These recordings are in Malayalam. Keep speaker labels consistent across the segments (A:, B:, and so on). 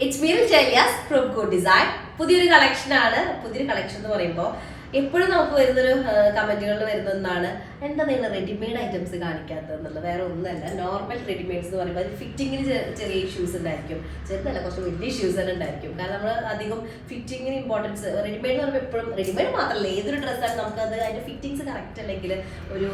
A: ഇറ്റ്സ് മീ ചെലിയാസ് ഫ്രം ഗുഡ് ഡിസൈൻ. പുതിയൊരു കളക്ഷൻ എന്ന് പറയുമ്പോൾ എപ്പോഴും നമുക്ക് വരുന്നൊരു കമന്റുകളിൽ വരുന്ന ഒന്നാണ്, എന്താ നിങ്ങൾ റെഡിമെയ്ഡ് ഐറ്റംസ് കാണിക്കാത്തതെന്നുള്ളത്. വേറെ ഒന്നുമല്ല, നോർമൽ റെഡിമെയ്ഡ്സ് എന്ന് പറയുമ്പോൾ ഫിറ്റിങ്ങിന് ചെറിയ ഇഷ്യൂസ് ഉണ്ടായിരിക്കും, ചെറുതല്ല കുറച്ച് വലിയ ഇഷ്യൂസ് തന്നെ ഉണ്ടായിരിക്കും. കാരണം നമ്മൾ അധികം ഫിറ്റിങ്ങിന് ഇമ്പോർട്ടൻസ്, റെഡിമെയ്ഡ് എന്ന് പറയുമ്പോൾ എപ്പോഴും റെഡിമെയ്ഡ് മാത്രമല്ല ഏതൊരു ഡ്രസ്സാണ് നമുക്കത് അതിന്റെ ഫിറ്റിങ്സ് കറക്റ്റ് അല്ലെങ്കിൽ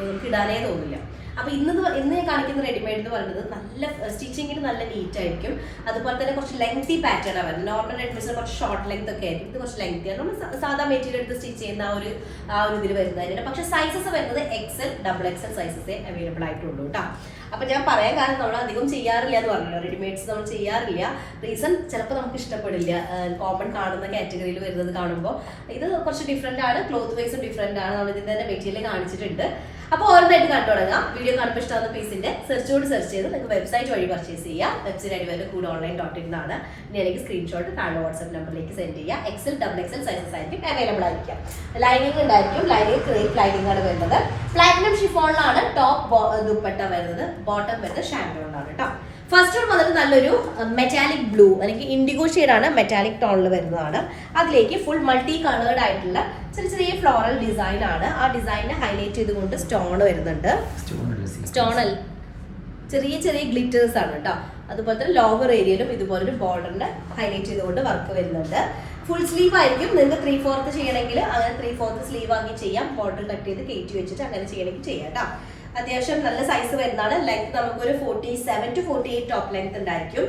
A: നമുക്ക് ഇടാനേ തോന്നില്ല. അപ്പൊ ഇന്ന് കാണിക്കുന്ന റെഡിമെയ്ഡ് എന്ന് പറയുന്നത് നല്ല സ്റ്റിച്ചിങ്ങിന് നല്ല നീറ്റ് ആയിരിക്കും. അതുപോലെ തന്നെ കുറച്ച് ലെങ്തി പാറ്റേൺ ആണ് വരുന്നത്. നോർമൽ റെഡിമെയ്ഡ്സിന് കുറച്ച് ഷോർട്ട് ലെങ്ത് ഒക്കെ ആയിരിക്കും, ഇത് കുറച്ച് ലെങ്തി ആണ്. നമ്മൾ സാധാ മെറ്റീരിയൽ എടുത്ത് സ്റ്റിച്ച് ചെയ്യുന്ന ആ ഒരു ഇതിൽ വരുന്നതിന്. പക്ഷെ സൈസസ് വരുന്നത് XL, XXL സൈസസേ അവൈലബിൾ ആയിട്ടുള്ളൂ കേട്ടോ. അപ്പൊ ഞാൻ പറയാൻ കാരണം നമ്മൾ അധികം ചെയ്യാറില്ല എന്ന് പറഞ്ഞല്ലോ, റെഡിമെയ്ഡ്സ് നമ്മൾ ചെയ്യാറില്ല. റീസൺ ചിലപ്പോൾ നമുക്ക് ഇഷ്ടപ്പെടില്ല, കോമൺ കാണുന്ന കാറ്റഗറിയിൽ വരുന്നത് കാണുമ്പോൾ. ഇത് കുറച്ച് ഡിഫറെന്റ് ആണ്, ക്ലോത്ത് വൈസും ഡിഫറെന്റ് ആണ്. നമ്മൾ ഇതിന്റെ തന്നെ മെറ്റീരിയൽ കാണിച്ചിട്ടുണ്ട്. അപ്പോൾ ഓരോന്നായിട്ട് കണ്ടു തുടങ്ങാം. വീഡിയോ കാണുമ്പോൾ ഇഷ്ടമാകുന്ന പീസിന്റെ സെർച്ച് ചെയ്ത് നിങ്ങൾക്ക് വെബ്സൈറ്റ് വഴി പർച്ചേസ് ചെയ്യാം. വെബ്സൈറ്റ് ഐഡി വരുന്നത് CoodOnline.in എന്നാണ്. ഇനി എനിക്ക് സ്ക്രീൻഷോട്ട് താഴെ വാട്സ്ആപ്പ് നമ്പറിലേക്ക് സെൻഡ് ചെയ്യാം. XL, XXL സൈസസ് ആയിരിക്കും അവൈലബിൾ ആയിരിക്കും. ലൈനിങ് ഉണ്ടായിരിക്കും. ലൈനിങ് ക്രേപ്പ് ലൈനിങ് ആണ് വരുന്നത്. പ്ലാറ്റിനം ഷിഫോണിലാണ് ടോപ്പ് ദുപ്പട്ട വരുന്നത്. ബോട്ടം വരുന്നത് ഷാൻഡോണിലാണ് കേട്ടോ. ഫസ്റ്റ് വൺ വന്നിട്ട് നല്ലൊരു മെറ്റാലിക് ബ്ലൂ അല്ലെങ്കിൽ ഇൻഡിഗോ ഷെയ്ഡാണ്, മെറ്റാലിക് ടോണിൽ വരുന്നതാണ്. അതിലേക്ക് ഫുൾ മൾട്ടി കളേർഡ് ആയിട്ടുള്ള ചെറിയ ഫ്ലോറൽ ഡിസൈൻ ആണ്. ആ ഡിസൈനെ ഹൈലൈറ്റ് ചെയ്തുകൊണ്ട് സ്റ്റോൺ വരുന്നുണ്ട്. സ്റ്റോണൽ ചെറിയ ഗ്ലിറ്റേഴ്സ് ആണ് കേട്ടോ. അതുപോലെ തന്നെ ലോവർ ഏരിയയിലും ഇതുപോലൊരു ബോർഡറിന്റെ ഹൈലൈറ്റ് ചെയ്തുകൊണ്ട് വർക്ക് വരുന്നുണ്ട്. ഫുൾ സ്ലീവ് ആയിരിക്കും. നിങ്ങൾക്ക് 3/4 ചെയ്യണമെങ്കിൽ അങ്ങനെ 3/4 സ്ലീവ് ആക്കി ചെയ്യാം. ബോർഡർ കട്ട് ചെയ്ത് കയറ്റി വെച്ചിട്ട് അങ്ങനെ ചെയ്യണമെങ്കിൽ ചെയ്യാം കേട്ടോ. അത്യാവശ്യം നല്ല സൈസ് വരുന്നതാണ്. ലെങ്ത് നമുക്കൊരു 47 to 48 ടോപ്പ് ലെങ്ത് ഉണ്ടായിരിക്കും.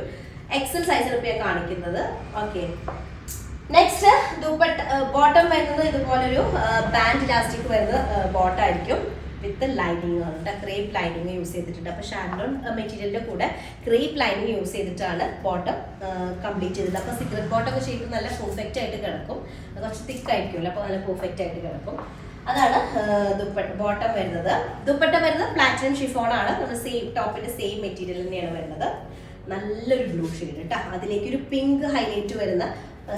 A: XL സൈസിൽ ഞാൻ കാണിക്കുന്നത്. ഓക്കെ, നെക്സ്റ്റ് ദുപ്പട്ട ബോട്ടം വരുന്നത് ഇതുപോലൊരു ബാൻഡ് ഇലാസ്റ്റിക് വരുന്ന ബോട്ടായിരിക്കും വിത്ത് ലൈനിങ് ആണ്. ക്രേപ്പ് ലൈനിങ് യൂസ് ചെയ്തിട്ടുണ്ട്. അപ്പോൾ ഷാൻഡോൺ മെറ്റീരിയലിന്റെ കൂടെ ക്രേപ്പ് ലൈനിങ് യൂസ് ചെയ്തിട്ടാണ് ബോട്ടം കംപ്ലീറ്റ് ചെയ്തത്. അപ്പോൾ സിഗരറ്റ് ബോട്ടം ഒക്കെ ചെയ്യുമ്പോൾ നല്ല പെർഫെക്റ്റ് ആയിട്ട് കിടക്കും. കുറച്ച് തിക്ക് ആയിരിക്കുമല്ലോ, അപ്പോൾ നല്ല പെർഫെക്റ്റ് ആയിട്ട് കിടക്കും. അതാണ് ബോട്ടം വരുന്നത്. ദുപ്പട്ട വരുന്നത് പ്ലാറ്റിനം ഷിഫോൺ ആണ്. നമ്മുടെ സെയിം ടോപ്പിന്റെ സെയിം മെറ്റീരിയൽ തന്നെയാണ് വരുന്നത്. നല്ലൊരു ബ്ലൂ ഷെയ്ഡ് കേട്ടോ. അതിലേക്ക് ഒരു പിങ്ക് ഹൈലൈറ്റ് വരുന്ന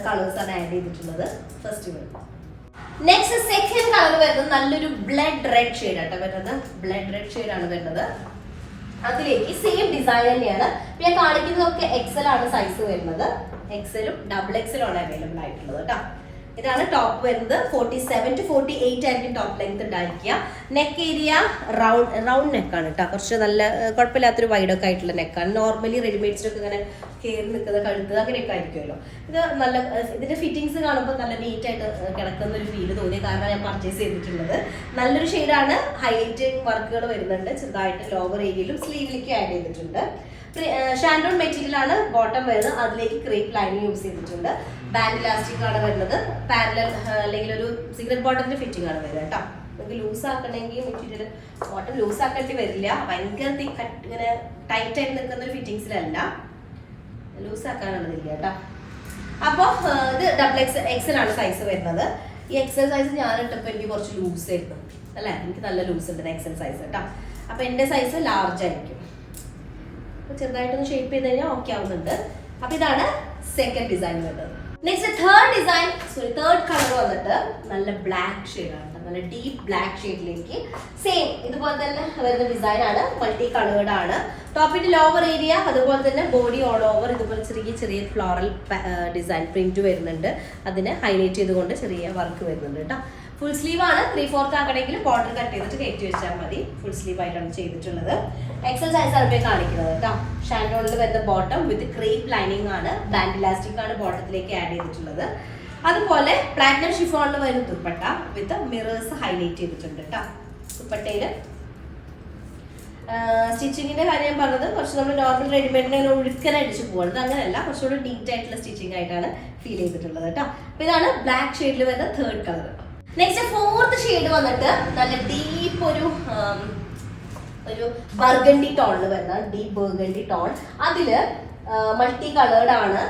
A: കളേഴ്സ് ആണ് ആഡ് ചെയ്തിട്ടുള്ളത്. ഫസ്റ്റ് വരുന്നത്. നെക്സ്റ്റ് സെക്കൻഡ് കളർ വരുന്നത് നല്ലൊരു ബ്ലഡ് റെഡ് ഷെയ്ഡ് ആട്ടോ വരുന്നത്. ബ്ലഡ് റെഡ് ഷെയ്ഡ് ആണ് വരുന്നത്. അതിലേക്ക് സെയിം ഡിസൈൻ തന്നെയാണ്. ഞാൻ കാണിക്കുന്നതൊക്കെ XL ആണ് സൈസ് വരുന്നത്. XLും XXL ആണ് അവൈലബിൾ ആയിട്ടുള്ളത് കേട്ടോ. ഇതാണ് ടോപ്പ് വരുന്നത്. 47 to 48 ആയിരിക്കും ടോപ്പ് ലെങ്ത് ഉണ്ടായിരിക്കുക. നെക്ക് ഏരിയ റൗണ്ട് നെക്കാണ് കേട്ടോ. കുറച്ച് നല്ല കുഴപ്പമില്ലാത്തൊരു വൈഡൊക്കെ ആയിട്ടുള്ള നെക്കാണ്. നോർമലി റെഡിമെയ്ഡ്സിലൊക്കെ ഇങ്ങനെ കയറി നിൽക്കുന്ന കഴുത്ത് അങ്ങനെയൊക്കെ ആയിരിക്കുമല്ലോ. ഇത് നല്ല ഇതിന്റെ ഫിറ്റിങ്സ് കാണുമ്പോൾ നല്ല നീറ്റ് ആയിട്ട് കിടക്കുന്ന ഒരു ഫീല് തോന്നിയ കാരണം ഞാൻ പർച്ചേസ് ചെയ്തിട്ടുള്ളത്. നല്ലൊരു ഷെയ്ഡാണ്. ഹൈലൈറ്റിംഗ് വർക്കുകൾ വരുന്നുണ്ട്. ചെറുതായിട്ട് ലോവർ ഏരിയയിലും സ്ലീവിലേക്കും ആഡ് ചെയ്തിട്ടുണ്ട്. ഷാൻഡോൺ മെറ്റീരിയൽ ആണ് ബോട്ടം വരുന്നത്. അതിലേക്ക് ക്രേപ്പ് ലൈനിങ് യൂസ് ചെയ്തിട്ടുണ്ട്. ബാൻഡ് ഇലാസ്റ്റിക് ആണ് വരുന്നത്. പാരലൽ അല്ലെങ്കിൽ ഒരു സിഗരറ്റ് ബോട്ടത്തിന്റെ ഫിറ്റിംഗ് ആണ് വരുന്നത് കേട്ടോ. നിങ്ങൾക്ക് ലൂസ് ആക്കണമെങ്കിൽ മെറ്റീരിയൽ ബോട്ടം ലൂസ് ആക്കേണ്ടി വരില്ല. ഭയങ്കര ഇങ്ങനെ ടൈറ്റ് ആയിട്ട് നിൽക്കുന്ന ഒരു ഫിറ്റിങ്സിലല്ല, ലൂസ് ആക്കാനുള്ളതില്ല കേട്ടോ. അപ്പോൾ ഇത് XL ആണ് സൈസ് വരുന്നത്. ഈ XL സൈസ് ഞാൻ ഇട്ടപ്പോൾ എനിക്ക് കുറച്ച് ലൂസ് ആയിരുന്നു അല്ലേ. എനിക്ക് നല്ല ലൂസ് ഉണ്ട് XL സൈസ് കേട്ടോ. അപ്പോൾ എൻ്റെ സൈസ് ലാർജ് ആയിരിക്കും. ചെറുതായിട്ടൊന്ന് ഷേപ്പ് ചെയ്ത് കഴിഞ്ഞാൽ ഓക്കെ ആവുന്നുണ്ട്. അപ്പൊ ഇതാണ് സെക്കൻഡ് ഡിസൈൻ വരുന്നത്. നെക്സ്റ്റ് തേർഡ് കളർ വന്നിട്ട് നല്ല ബ്ലാക്ക് ഷെയ്ഡാണ്. നല്ല ഡീപ്പ് ബ്ലാക്ക് ഷെയ്ഡിലേക്ക് സെയിം ഇതുപോലെ തന്നെ വരുന്ന ഡിസൈൻ ആണ്. മൾട്ടി കളേർഡ് ആണ്. ടോപ്പിന്റെ ലോവർ ഏരിയ അതുപോലെ തന്നെ ബോഡി ഓൾ ഓവർ ഇതുപോലെ ചെറിയ ഫ്ലോറൽ ഡിസൈൻ പ്രിന്റ് വരുന്നുണ്ട്. അതിനെ ഹൈലൈറ്റ് ചെയ്തുകൊണ്ട് ചെറിയ വർക്ക് വരുന്നുണ്ട് കേട്ടോ. ഫുൾ സ്ലീവ് ആണ്. 3/4 ആക്കണമെങ്കിൽ ബോർഡർ കട്ട് ചെയ്തിട്ട് കയറ്റി വെച്ചാൽ മതി. ഫുൾ സ്ലീവ് ആയിട്ടാണ് ചെയ്തിട്ടുള്ളത്. XL സൈസ് ആണ് കാണിക്കുന്നത് കേട്ടോ. ഷാൻഡോണിൽ വരുന്ന ബോട്ടം വിത്ത് ക്രേപ്പ് ലൈനിങ് ആണ്. ബാൻഡ് ഇലാസ്റ്റിക് ആണ് ബോട്ടത്തിലേക്ക് ആഡ് ചെയ്തിട്ടുള്ളത്. അതുപോലെ പ്ലാറ്റിനം ഷിഫോണിൽ വരുന്ന ദുപ്പട്ട വിത്ത് മിറേഴ്സ് ഹൈലൈറ്റ് ചെയ്തിട്ടുണ്ട് കേട്ടോ. ദുപ്പട്ടയില് സ്റ്റിച്ചിങ്ങിന്റെ കാര്യം ഞാൻ പറഞ്ഞത് കുറച്ച് നമ്മൾ നോർമൽ റെഡിമെയ്ഡിനെ ഒഴുക്കനടിച്ച് പോകുന്നത് അങ്ങനെയല്ല, കുറച്ചുകൂടി നീറ്റ് ആയിട്ടുള്ള സ്റ്റിച്ചിങ് ആയിട്ടാണ് ഫീൽ ചെയ്തിട്ടുള്ളത് കേട്ടോ. അപ്പൊ ഇതാണ് ബ്ലാക്ക് ഷെയ്ഡിൽ വരുന്ന third colour. Next fourth shade വന്നിട്ട് നല്ല ഡീപ്പ് ഒരു ബർഗണ്ടി ടോണിൽ വരുന്ന ഡീപ്പ് ബർഗണ്ടി ടോൺ. അതില് മൾട്ടി കളേർഡ് ആണ്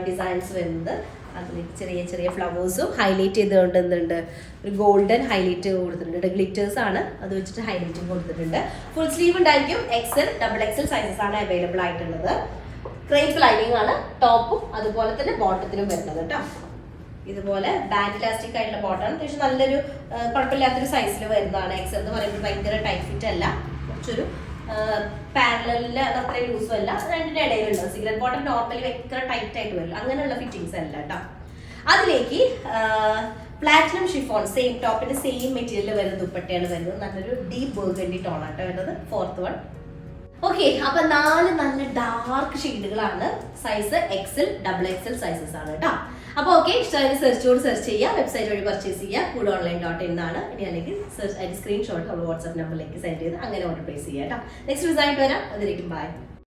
A: ഡിസൈൻസ് വരുന്നത്. അതിലേക്ക് ചെറിയ ഫ്ലവേഴ്സും ഹൈലൈറ്റ് ചെയ്തുകൊണ്ട് എന്തുണ്ട്, ഒരു ഗോൾഡൻ ഹൈലൈറ്റ് കൊടുത്തിട്ടുണ്ട്. ഗ്ലിറ്റേഴ്സ് ആണ്, അത് വെച്ചിട്ട് ഹൈലൈറ്റും കൊടുത്തിട്ടുണ്ട്. ഫുൾ സ്ലീവ് ഉണ്ടായിരിക്കും. XL, XXL സൈസസ് ആണ് അവൈലബിൾ ആയിട്ടുള്ളത്. ക്രേപ്പ് ലൈനിങ് ആണ് ടോപ്പും അതുപോലെ തന്നെ ബോട്ടത്തിലും വരുന്നത് കേട്ടോ. ഇതുപോലെ ബാൻഡ് ഇലാസ്റ്റിക് ആയിട്ടുള്ള ബോട്ടം അത്യാവശ്യം നല്ലൊരു കുഴപ്പമില്ലാത്തൊരു സൈസിൽ വരുന്നതാണ്. XL എന്ന് പറയുമ്പോൾ ഭയങ്കര ടൈറ്റ് ഫിറ്റ് അല്ല, കുറച്ചൊരു പാരലില് അത്രയും ലൂസും അല്ല, രണ്ടിന്റെ ഇടയിലുണ്ട്. സിഗരറ്റ് ബോട്ടം നോർമലി ഭയങ്കര ടൈറ്റ് ആയിട്ട് വരില്ല, അങ്ങനെയുള്ള ഫിറ്റിങ്സ് അല്ല കേട്ടോ. അതിലേക്ക് പ്ലാറ്റിനം ഷിഫോൺ സെയിം ടോപ്പിന്റെ സെയിം മെറ്റീരിയൽ വരുന്ന ദുപ്പട്ടയാണ് വരുന്നത്. നല്ലൊരു ഡീപ്പ് ബർഗണ്ടി ടോണാട്ടോ വരുന്നത്. 4th one. ഓക്കെ, അപ്പൊ 4 നല്ല ഡാർക്ക് ഷെയ്ഡുകളാണ്. സൈസ് XL, XXL സൈസസ് ആണ് കേട്ടോ. അപ്പൊ ഓക്കെ, ഇഷ്ടമായി സെർച്ച് ചെയ്യുക, വെബ്സൈറ്റ് വഴി പർച്ചേസ് ചെയ്യുക. foodonline.in എന്നാണ്. ഇനി അല്ലെങ്കിൽ സ്ക്രീൻഷോട്ട് നമ്മൾ വാട്സ്ആപ്പ് നമ്പറിലേക്ക് സെൻഡ് ചെയ്ത് അങ്ങനെ ഓർഡർ പ്ലേസ് ചെയ്യുക കേട്ടോ. നെക്സ്റ്റ് റിസൾട്ട് വരാം. അതിലേക്കും ബൈ.